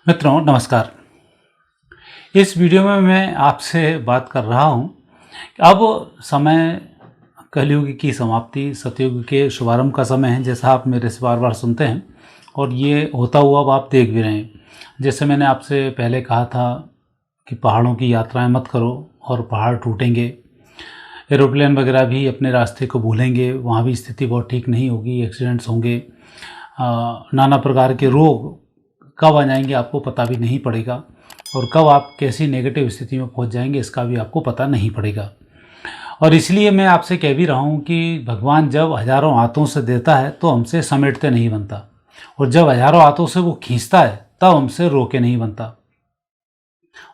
मित्रों नमस्कार। इस वीडियो में मैं आपसे बात कर रहा हूँ। अब समय कलयुग की समाप्ति, सतयुग के शुभारंभ का समय है, जैसा आप मेरे से बार बार सुनते हैं और ये होता हुआ अब आप देख भी रहे हैं। जैसे मैंने आपसे पहले कहा था कि पहाड़ों की यात्राएं मत करो और पहाड़ टूटेंगे, एरोप्लेन वगैरह भी अपने रास्ते को भूलेंगे, वहाँ भी स्थिति बहुत ठीक नहीं होगी, एक्सीडेंट्स होंगे, नाना प्रकार के रोग कब आ जाएंगे आपको पता भी नहीं पड़ेगा और कब आप कैसी नेगेटिव स्थिति में पहुंच जाएंगे इसका भी आपको पता नहीं पड़ेगा। और इसलिए मैं आपसे कह भी रहा हूं कि भगवान जब हजारों हाथों से देता है तो हमसे समेटते नहीं बनता, और जब हजारों हाथों से वो खींचता है तब हमसे रोके नहीं बनता।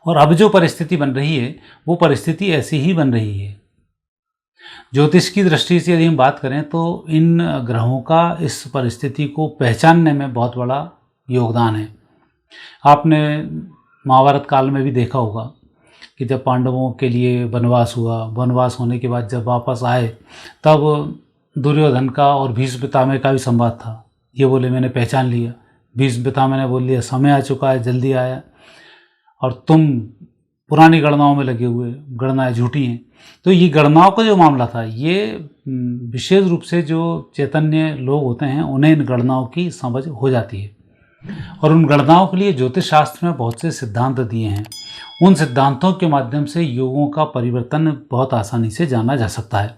और अब जो परिस्थिति बन रही है वो परिस्थिति ऐसी ही बन रही है। ज्योतिष की दृष्टि से यदि हम बात करें तो इन ग्रहों का इस परिस्थिति को पहचानने में बहुत बड़ा योगदान है। आपने महाभारत काल में भी देखा होगा कि जब पांडवों के लिए वनवास हुआ, वनवास होने के बाद जब वापस आए तब दुर्योधन का और भीष्म पितामह का भी संवाद था। ये बोले मैंने पहचान लिया, भीष्म पितामह ने बोल दिया समय आ चुका है, जल्दी आया, और तुम पुरानी गणनाओं में लगे हुए, गणनाएं झूठी हैं। तो ये गणनाओं का जो मामला था ये विशेष रूप से जो चैतन्य लोग होते हैं उन्हें इन गणनाओं की समझ हो जाती है, और उन गणनाओं के लिए ज्योतिष शास्त्र में बहुत से सिद्धांत दिए हैं। उन सिद्धांतों के माध्यम से युगों का परिवर्तन बहुत आसानी से जाना जा सकता है।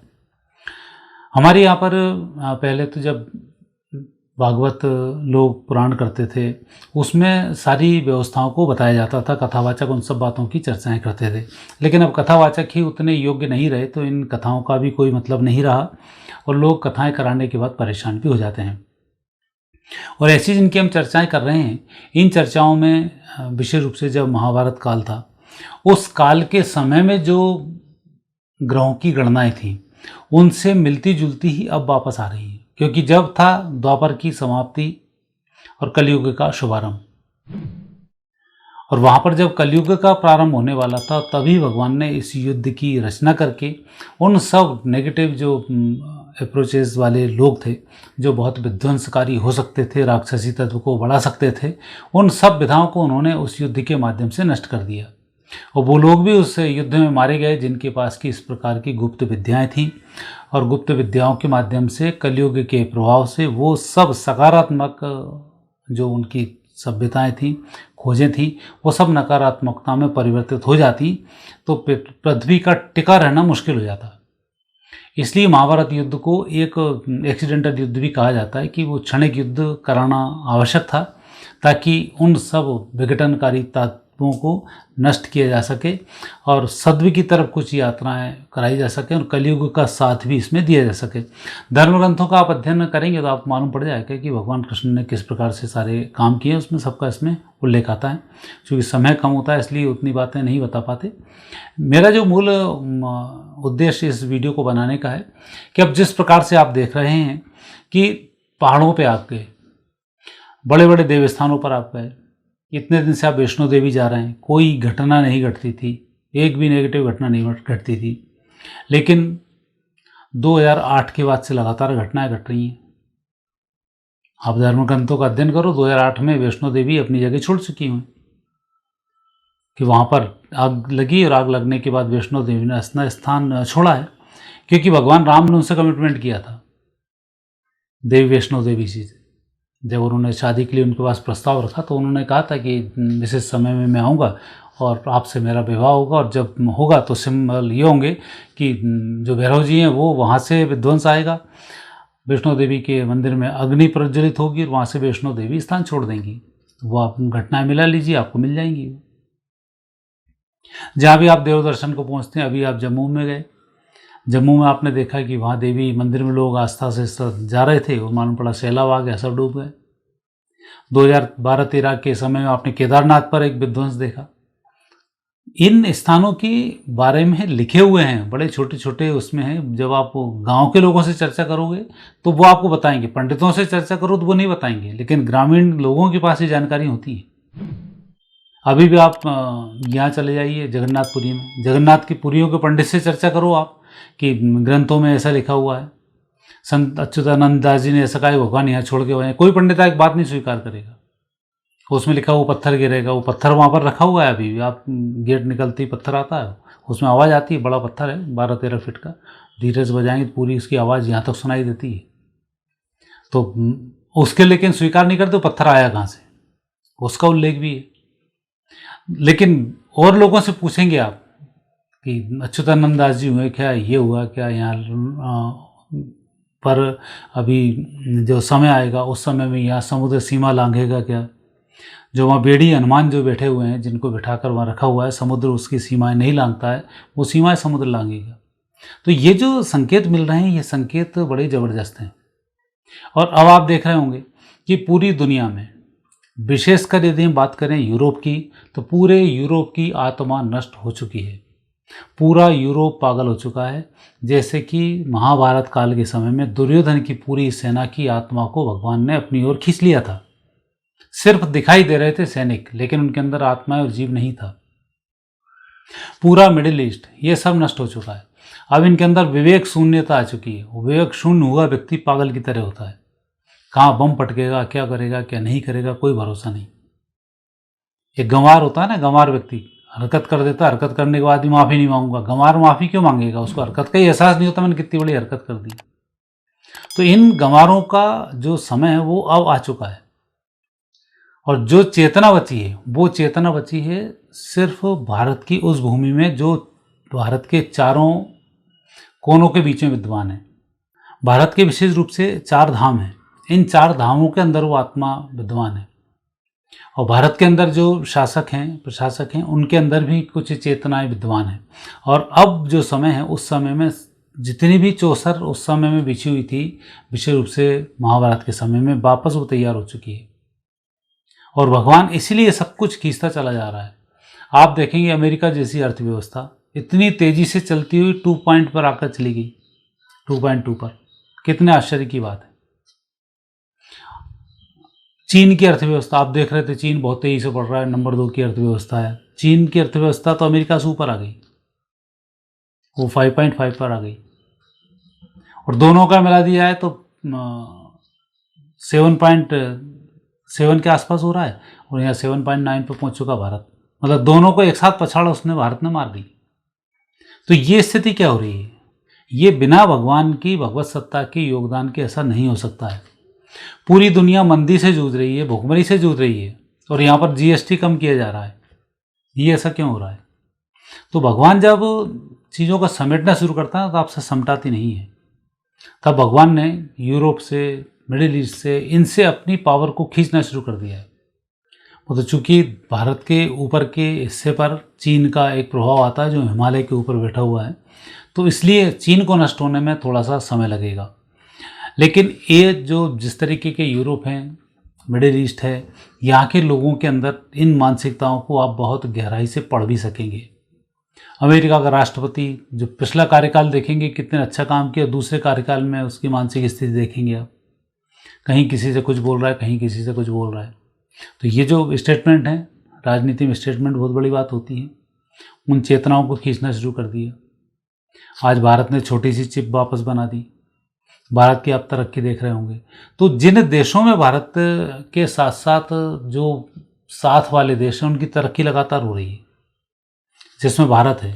हमारे यहाँ पर पहले तो जब भागवत लोग पुराण करते थे उसमें सारी व्यवस्थाओं को बताया जाता था, कथावाचक उन सब बातों की चर्चाएं करते थे। लेकिन अब कथावाचक ही उतने योग्य नहीं रहे तो इन कथाओं का भी कोई मतलब नहीं रहा और लोग कथाएं कराने के बाद परेशान भी हो जाते हैं। और ऐसी जिनकी हम चर्चाएं कर रहे हैं, इन चर्चाओं में विशेष रूप से जब महाभारत काल था उस काल के समय में जो ग्रहों की गणनाएं थी उनसे मिलती जुलती ही अब वापस आ रही है, क्योंकि जब था द्वापर की समाप्ति और कलयुग का शुभारंभ, और वहाँ पर जब कलयुग का प्रारंभ होने वाला था तभी भगवान ने इस युद्ध की रचना करके उन सब नेगेटिव जो अप्रोचेस वाले लोग थे, जो बहुत विध्वंसकारी हो सकते थे, राक्षसी तत्व को बढ़ा सकते थे, उन सब विधाओं को उन्होंने उस युद्ध के माध्यम से नष्ट कर दिया। और वो लोग भी उस युद्ध में मारे गए जिनके पास की इस प्रकार की गुप्त विद्याएं थीं, और गुप्त विद्याओं के माध्यम से कलयुग के प्रभाव से वो सब सकारात्मक जो उनकी सभ्यताएं थीं, खोजें थीं, वो सब नकारात्मकता में परिवर्तित हो जाती तो पृथ्वी का टिका रहना मुश्किल हो जाता। इसलिए महाभारत युद्ध को एक एक्सीडेंटल युद्ध भी कहा जाता है कि वो क्षणिक युद्ध कराना आवश्यक था ताकि उन सब विघटनकारी तत्वों को नष्ट किया जा सके और सद्व की तरफ कुछ यात्राएं कराई जा सके और कलयुग का साथ भी इसमें दिया जा सके। धर्म ग्रंथों का आप अध्ययन करेंगे तो आपको मालूम पड़ जाएगा कि भगवान कृष्ण ने किस प्रकार से सारे काम किए, उसमें सबका इसमें उल्लेख आता है। क्योंकि समय कम होता है इसलिए उतनी बातें नहीं बता पाते। मेरा जो मूल उद्देश्य इस वीडियो को बनाने का है कि अब जिस प्रकार से आप देख रहे हैं कि पहाड़ों पे आप गए, बड़े बड़े देवस्थानों पर आप गए, इतने दिन से आप वैष्णो देवी जा रहे हैं, कोई घटना नहीं घटती थी, एक भी नेगेटिव घटना नहीं घटती थी, लेकिन 2008 के बाद से लगातार घटनाएं घट रही हैं। आप धर्म ग्रंथों का अध्ययन करो, 2008 में वैष्णो देवी अपनी जगह छोड़ चुकी हैं कि वहाँ पर आग लगी और आग लगने के बाद वैष्णो देवी ने अपना स्थान छोड़ा है, क्योंकि भगवान राम ने उनसे कमिटमेंट किया था देवी वैष्णो देवी जी से। जब उन्होंने शादी के लिए उनके पास प्रस्ताव रखा तो उन्होंने कहा था कि विशेष समय में मैं आऊँगा और आपसे मेरा विवाह होगा, और जब होगा तो सिंबल ये होंगे कि जो भैरव जी हैं वो वहाँ से विध्वंस आएगा, वैष्णो देवी के मंदिर में अग्नि प्रज्वलित होगी और वहाँ से वैष्णो देवी स्थान छोड़ देंगी। तो वो आप घटनाएं मिला लीजिए, आपको मिल जाएंगी। जहाँ भी आप देव दर्शन को पहुँचते हैं, अभी आप जम्मू में गए, जम्मू में आपने देखा कि वहाँ देवी मंदिर में लोग आस्था से जा रहे थे और मालूम पड़ा सैलाब आ गया, सब डूब गए। 2012-13 के समय में आपने केदारनाथ पर एक विध्वंस देखा। इन स्थानों के बारे में लिखे हुए हैं, बड़े छोटे छोटे उसमें हैं। जब आप गांव के लोगों से चर्चा करोगे तो वो आपको बताएंगे, पंडितों से चर्चा करो तो वो नहीं बताएंगे, लेकिन ग्रामीण लोगों के पास ये जानकारी होती है। अभी भी आप यहाँ चले जाइए जगन्नाथपुरी में, जगन्नाथ की पुरियों के पंडित से चर्चा करो आप कि ग्रंथों में ऐसा लिखा हुआ है, संत अच्युतानंद दास जी ने ऐसा कहा, भगवान यहाँ छोड़ के गए। कोई पंडित एक बात नहीं स्वीकार करेगा। उसमें लिखा वो पत्थर गिरेगा, वो पत्थर वहाँ पर रखा हुआ है अभी भी, आप गेट निकलते ही पत्थर आता है, उसमें आवाज़ आती है, बड़ा पत्थर है 12-13 फीट का, धीरे से बजाएंगे तो पूरी उसकी आवाज़ यहाँ तक सुनाई देती है। तो उसके लेकिन स्वीकार नहीं करते पत्थर आया कहाँ से, उसका उल्लेख भी है। लेकिन और लोगों से पूछेंगे आप कि अच्युतानंद दास जी हुए क्या, ये हुआ क्या यहाँ पर, अभी जो समय आएगा उस समय में यहाँ समुद्र सीमा लांघेगा क्या, जो वहाँ बेड़ी हनुमान जो बैठे हुए हैं जिनको बिठाकर वहाँ रखा हुआ है, समुद्र उसकी सीमाएं नहीं लांघता है, वो सीमाएं समुद्र लांघेगा। तो ये जो संकेत मिल रहे हैं ये संकेत बड़े ज़बरदस्त हैं। और अब आप देख रहे होंगे कि पूरी दुनिया में, विशेषकर यदि हम बात करें यूरोप की, तो पूरे यूरोप की आत्मा नष्ट हो चुकी है, पूरा यूरोप पागल हो चुका है। जैसे कि महाभारत काल के समय में दुर्योधन की पूरी सेना की आत्मा को भगवान ने अपनी ओर खींच लिया था। सिर्फ दिखाई दे रहे थे सैनिक, लेकिन उनके अंदर आत्मा और जीव नहीं था। पूरा मिडिल ईस्ट ये सब नष्ट हो चुका है। अब इनके अंदर विवेक शून्यता आ चुकी है। विवेक शून्य हुआ व्यक्ति पागल की तरह होता है, कहाँ बम पटकेगा, क्या करेगा क्या नहीं करेगा, कोई भरोसा नहीं। एक गंवार होता है ना, गंवार व्यक्ति हरकत कर देता है, हरकत करने के बाद भी माफ़ी नहीं मांगूंगा। गंवार माफ़ी क्यों मांगेगा, उसको हरकत का ही एहसास नहीं होता मैंने कितनी बड़ी हरकत कर दी। तो इन गंवारों का जो समय है वो अब आ चुका है, और जो चेतना बची है वो चेतना बची है सिर्फ भारत की उस भूमि में जो भारत के चारों कोनों के बीच में विद्वान है। भारत के विशेष रूप से 4 धाम हैं, इन 4 धामों के अंदर वो आत्मा विद्वान है। और भारत के अंदर जो शासक हैं, प्रशासक हैं, उनके अंदर भी कुछ चेतनाएं विद्वान हैं। और अब जो समय है उस समय में जितनी भी चौसर उस समय में बिछी हुई थी, विशेष रूप से महाभारत के समय में, वापस वो तैयार हो चुकी है। और भगवान इसीलिए सब कुछ खींचता चला जा रहा है। आप देखेंगे अमेरिका जैसी अर्थव्यवस्था इतनी तेज़ी से चलती हुई 2 पॉइंट पर आकर चली गई, 2.2 पर। कितने आश्चर्य की बात है। चीन की अर्थव्यवस्था आप देख रहे थे, चीन बहुत तेज़ी से बढ़ रहा है, नंबर 2 की अर्थव्यवस्था है। चीन की अर्थव्यवस्था तो अमेरिका से ऊपर आ गई, वो 5.5 पर आ गई। और दोनों का मिला दिया है तो 7.7 के आसपास हो रहा है, और यहाँ 7.9 पर पहुँच चुका भारत। मतलब दोनों को एक साथ पछाड़ा उसने, भारत ने मार दी। तो ये स्थिति क्या हो रही है, ये बिना भगवान की भगवत सत्ता के योगदान के ऐसा नहीं हो सकता है। पूरी दुनिया मंदी से जूझ रही है, भुखमरी से जूझ रही है, और यहाँ पर जीएसटी कम किया जा रहा है। ये ऐसा क्यों हो रहा है? तो भगवान जब चीज़ों का समेटना शुरू करता है तो आपसे समटाती नहीं है। तब भगवान ने यूरोप से, मिडिल ईस्ट से, इनसे अपनी पावर को खींचना शुरू कर दिया है। वो तो चूँकि भारत के ऊपर के हिस्से पर चीन का एक प्रभाव आता है जो हिमालय के ऊपर बैठा हुआ है, तो इसलिए चीन को नष्ट होने में थोड़ा सा समय लगेगा। लेकिन ये जो जिस तरीके के यूरोप हैं, मिडिल ईस्ट है, यहाँ के लोगों के अंदर इन मानसिकताओं को आप बहुत गहराई से पढ़ भी सकेंगे। अमेरिका का राष्ट्रपति जो पिछला कार्यकाल देखेंगे कितने अच्छा काम किया, दूसरे कार्यकाल में उसकी मानसिक स्थिति देखेंगे आप, कहीं किसी से कुछ बोल रहा है, कहीं किसी से कुछ बोल रहा है। तो ये जो स्टेटमेंट है, राजनीति में स्टेटमेंट बहुत बड़ी बात होती है। उन चेतनाओं को खींचना शुरू कर दिया। आज भारत ने छोटी सी चिप वापस बना दी। भारत की आप तरक्की देख रहे होंगे। तो जिन देशों में भारत के साथ साथ जो साथ वाले देश हैं उनकी तरक्की लगातार हो रही है, जिसमें भारत है।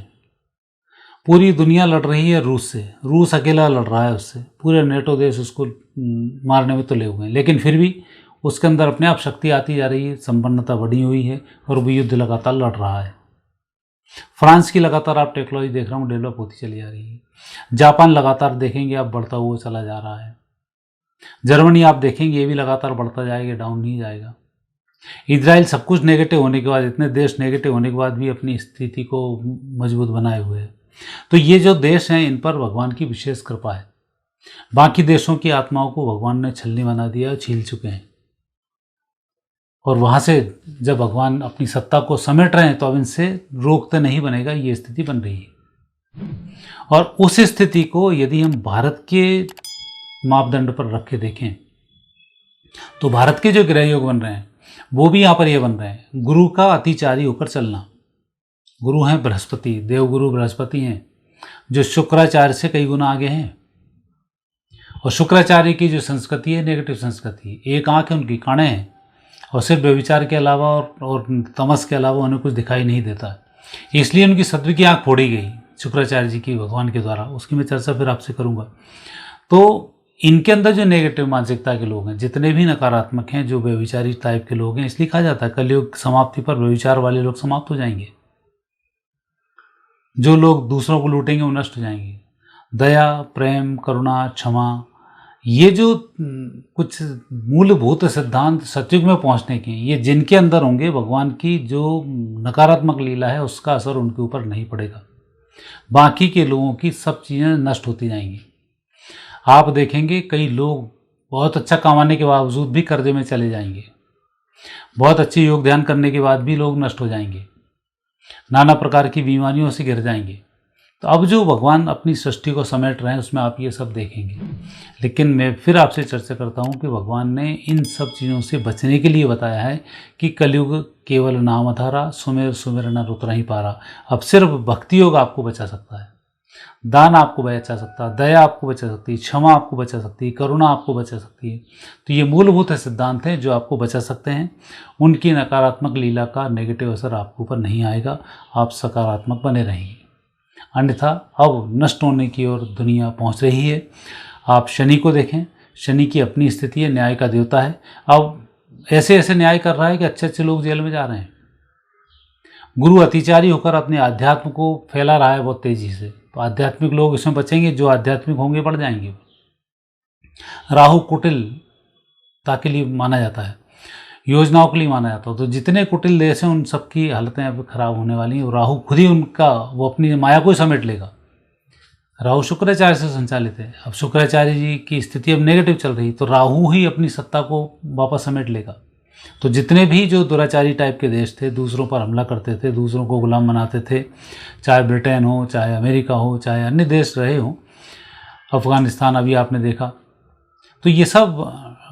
पूरी दुनिया लड़ रही है रूस से, रूस अकेला लड़ रहा है उससे, पूरे नेटो देश उसको मारने में तो ले हुए हैं, लेकिन फिर भी उसके अंदर अपने आप शक्ति आती जा रही है, संपन्नता बढ़ी हुई है, और वो युद्ध लगातार लड़ रहा है। फ्रांस की लगातार आप टेक्नोलॉजी देख रहा हूँ डेवलप होती चली जा रही है। जापान लगातार देखेंगे आप बढ़ता हुआ चला जा रहा है। जर्मनी आप देखेंगे ये भी लगातार बढ़ता जाएगा, डाउन नहीं जाएगा। इजराइल सब कुछ नेगेटिव होने के बाद, इतने देश नेगेटिव होने के बाद भी अपनी स्थिति को मजबूत बनाए हुए है। तो ये जो देश हैं इन पर भगवान की विशेष कृपा है। बाकी देशों की आत्माओं को भगवान ने छलनी बना दिया, छील चुके हैं। और वहाँ से जब भगवान अपनी सत्ता को समेट रहे हैं तो अब इनसे रोकते नहीं बनेगा, ये स्थिति बन रही है। और उस स्थिति को यदि हम भारत के मापदंड पर रख के देखें तो भारत के जो ग्रह योग बन रहे हैं वो भी यहाँ पर ये बन रहे हैं, गुरु का अतिचारी होकर चलना। गुरु हैं बृहस्पति, देवगुरु बृहस्पति हैं, जो शुक्राचार्य से कई गुना आगे हैं। और शुक्राचार्य की जो संस्कृति है नेगेटिव संस्कृति, एक आंख है उनकी, काणे हैं, और सिर्फ व्यभिचार के अलावा और तमस के अलावा उन्हें कुछ दिखाई नहीं देता। इसलिए उनकी सत्व की आँख फोड़ी गई शुक्राचार्य जी की भगवान के द्वारा, उसकी मैं चर्चा फिर आपसे करूँगा। तो इनके अंदर जो नेगेटिव मानसिकता के लोग हैं, जितने भी नकारात्मक हैं, जो व्यभिचारी टाइप के लोग हैं, इसलिए कहा जाता है कलयुग समाप्ति पर व्यभिचार वाले लोग समाप्त हो जाएंगे। जो लोग दूसरों को लूटेंगे वो नष्ट हो जाएंगे। दया, प्रेम, करुणा, क्षमा, ये जो कुछ मूलभूत सिद्धांत सतयुग में पहुंचने के, ये जिनके अंदर होंगे, भगवान की जो नकारात्मक लीला है उसका असर उनके ऊपर नहीं पड़ेगा। बाकी के लोगों की सब चीज़ें नष्ट होती जाएंगी। आप देखेंगे कई लोग बहुत अच्छा कमाने के बावजूद भी कर्जे में चले जाएंगे। बहुत अच्छे योग ध्यान करने के बाद भी लोग नष्ट हो जाएंगे, नाना प्रकार की बीमारियों से घिर जाएंगे। तो अब जो भगवान अपनी सृष्टि को समेट रहे हैं उसमें आप ये सब देखेंगे। लेकिन मैं फिर आपसे चर्चा करता हूँ कि भगवान ने इन सब चीज़ों से बचने के लिए बताया है कि कलयुग केवल नाम अधारा, सुमेर सुमेर न उतरा ही पारा। अब सिर्फ भक्ति योग आपको बचा सकता है, दान आपको बचा सकता है, दया आपको बचा सकती है, क्षमा आपको बचा सकती है, करुणा आपको बचा सकती है। तो ये मूलभूत सिद्धांत हैं जो आपको बचा सकते हैं। उनकी नकारात्मक लीला का नेगेटिव असर आपके ऊपर नहीं आएगा, आप सकारात्मक बने रहेंगे। अन्यथा अब नष्ट होने की ओर दुनिया पहुंच रही है। आप शनि को देखें, शनि की अपनी स्थिति है, न्याय का देवता है। अब ऐसे ऐसे न्याय कर रहा है कि अच्छे अच्छे लोग जेल में जा रहे हैं। गुरु अतिचारी होकर अपने अध्यात्म को फैला रहा है बहुत तेजी से, तो आध्यात्मिक लोग इसमें बचेंगे, जो आध्यात्मिक होंगे बढ़ जाएंगे। राहु कुटिलता के लिए माना जाता है, योजनाओं के लिए माना जाता है। तो जितने कुटिल देश हैं उन सबकी हालतें अब खराब होने वाली हैं। राहु खुद ही उनका वो अपनी माया को ही समेट लेगा। राहु शुक्राचार्य से संचालित है। अब शुक्राचार्य जी की स्थिति अब नेगेटिव चल रही, तो राहु ही अपनी सत्ता को वापस समेट लेगा। तो जितने भी जो दुराचारी टाइप के देश थे, दूसरों पर हमला करते थे, दूसरों को गुलाम बनाते थे, चाहे ब्रिटेन हो, चाहे अमेरिका हो, चाहे अन्य देश रहे हों, अफगानिस्तान अभी आपने देखा, तो ये सब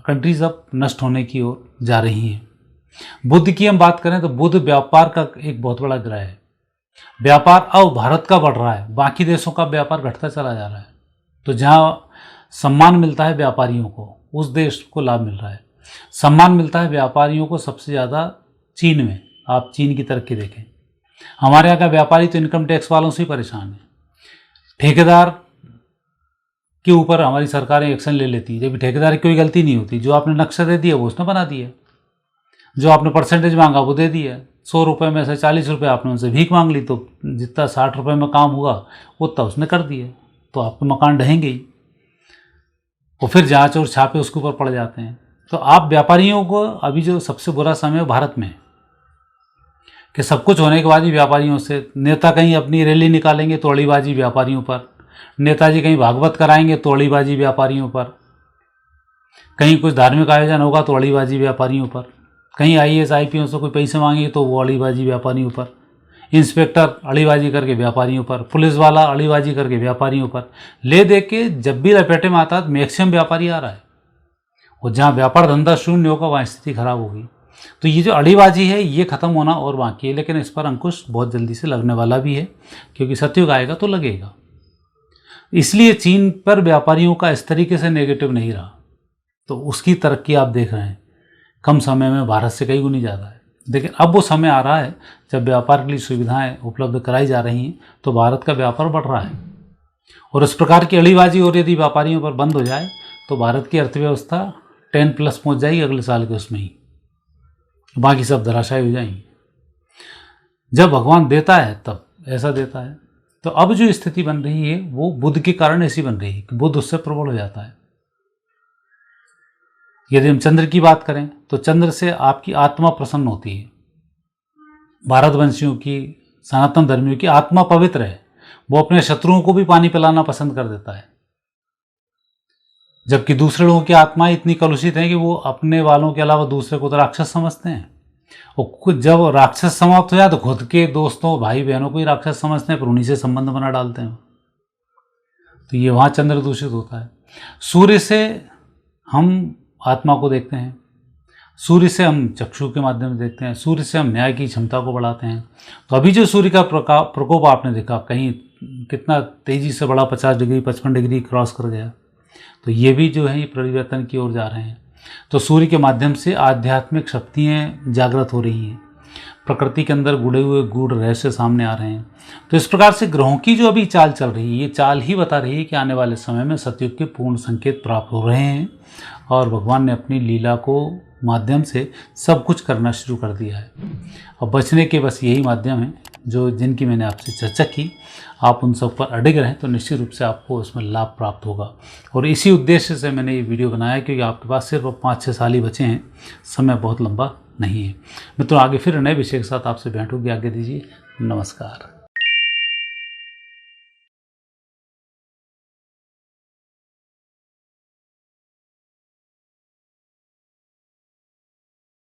कंट्रीज अब नष्ट होने की ओर जा रही हैं। बुध की हम बात करें तो बुध व्यापार का एक बहुत बड़ा ग्रह है। व्यापार अब भारत का बढ़ रहा है, बाकी देशों का व्यापार घटता चला जा रहा है। तो जहाँ सम्मान मिलता है व्यापारियों को, उस देश को लाभ मिल रहा है। सम्मान मिलता है व्यापारियों को सबसे ज़्यादा चीन में। आप चीन की तरक्की देखें, हमारे यहाँ का व्यापारी तो इनकम टैक्स वालों से ही परेशान है। ठेकेदार के ऊपर हमारी सरकारें एक्शन ले लेती है, जबकि ठेकेदार की कोई गलती नहीं होती। जो आपने नक्शा दे दिया वो उसने बना दिया, जो आपने परसेंटेज मांगा वो दे दिया। 100 रुपये में से 40 रुपये आपने उनसे भीख मांग ली, तो जितना 60 रुपये में काम हुआ उतना उसने कर दिया, तो आपके मकान ढहेंगे ही। और फिर जांच और छापे उसके ऊपर पड़ जाते हैं। तो आप व्यापारियों को अभी जो सबसे बुरा समय भारत में कि सब कुछ होने के बाद ही व्यापारियों से, नेता कहीं अपनी रैली निकालेंगे तो अड़ीबाजी व्यापारियों पर, नेताजी कहीं भागवत कराएंगे तो अड़ीबाजी व्यापारियों पर, कहीं कुछ धार्मिक आयोजन होगा तो अड़ीबाजी व्यापारियों पर, कहीं IAS IPS से कोई पैसे मांगे तो वो अड़ीबाजी व्यापारियों पर, इंस्पेक्टर अड़ीबाजी करके व्यापारियों पर, पुलिस वाला अड़ीबाजी करके व्यापारियों पर। ले दे के जब भी लपेटे में आता है मैक्सिमम व्यापारी आ रहा है, और जहाँ व्यापार धंधा शून्य होगा वहाँ स्थिति खराब होगी। तो ये जो अड़ीबाजी है ये ख़त्म होना और बाकी है, लेकिन इस पर अंकुश बहुत जल्दी से लगने वाला भी है, क्योंकि सतयुग आएगा तो लगेगा। इसलिए चीन पर व्यापारियों का इस तरीके से नेगेटिव नहीं रहा, तो उसकी तरक्की आप देख रहे हैं कम समय में भारत से कई गुनी ज़्यादा है। लेकिन अब वो समय आ रहा है जब व्यापार के लिए सुविधाएं उपलब्ध कराई जा रही हैं, तो भारत का व्यापार बढ़ रहा है। और इस प्रकार की अड़ीबाजी और यदि व्यापारियों पर बंद हो जाए तो भारत की अर्थव्यवस्था 10+ पहुँच जाएगी अगले साल के उसमें ही, बाकी सब धराशायी हो जाएंगी। जब भगवान देता है तब ऐसा देता है। तो अब जो स्थिति बन रही है वो बुध के कारण ऐसी बन रही है कि बुध उससे प्रबल हो जाता है। यदि हम चंद्र की बात करें तो चंद्र से आपकी आत्मा प्रसन्न होती है। भारतवंशियों की, सनातन धर्मियों की आत्मा पवित्र है, वो अपने शत्रुओं को भी पानी पिलाना पसंद कर देता है। जबकि दूसरे लोगों की आत्माएं इतनी कलुषित हैं कि वो अपने वालों के अलावा दूसरे को तो राक्षस समझते हैं, और जब राक्षस समाप्त हो जाए तो खुद के दोस्तों भाई बहनों को ही राक्षस समझते हैं, पर उन्हीं से संबंध बना डालते हैं। तो ये वहाँ चंद्र दूषित होता है। सूर्य से हम आत्मा को देखते हैं, सूर्य से हम चक्षु के माध्यम से देखते हैं, सूर्य से हम न्याय की क्षमता को बढ़ाते हैं। तो अभी जो सूर्य का प्रकोप आपने देखा, कहीं कितना तेज़ी से बढ़ा, 50 डिग्री 55 डिग्री क्रॉस कर गया। तो ये भी जो है ये परिवर्तन की ओर जा रहे हैं। तो सूर्य के माध्यम से आध्यात्मिक शक्तियाँ जागृत हो रही हैं, प्रकृति के अंदर गुड़े हुए गूढ़ रहस्य सामने आ रहे हैं। तो इस प्रकार से ग्रहों की जो अभी चाल चल रही है, ये चाल ही बता रही है कि आने वाले समय में सतयुग के पूर्ण संकेत प्राप्त हो रहे हैं और भगवान ने अपनी लीला को माध्यम से सब कुछ करना शुरू कर दिया है। और बचने के बस यही माध्यम है जो जिनकी मैंने आपसे चर्चा की। आप उन सब पर अडिग रहें तो निश्चित रूप से आपको उसमें लाभ प्राप्त होगा। और इसी उद्देश्य से मैंने ये वीडियो बनाया, क्योंकि आपके पास सिर्फ 5-6 साल ही बचे हैं, समय बहुत लंबा नहीं है। मित्रों, आगे फिर नए विषय के साथ आपसे भेंट होगी। आगे दीजिए, नमस्कार।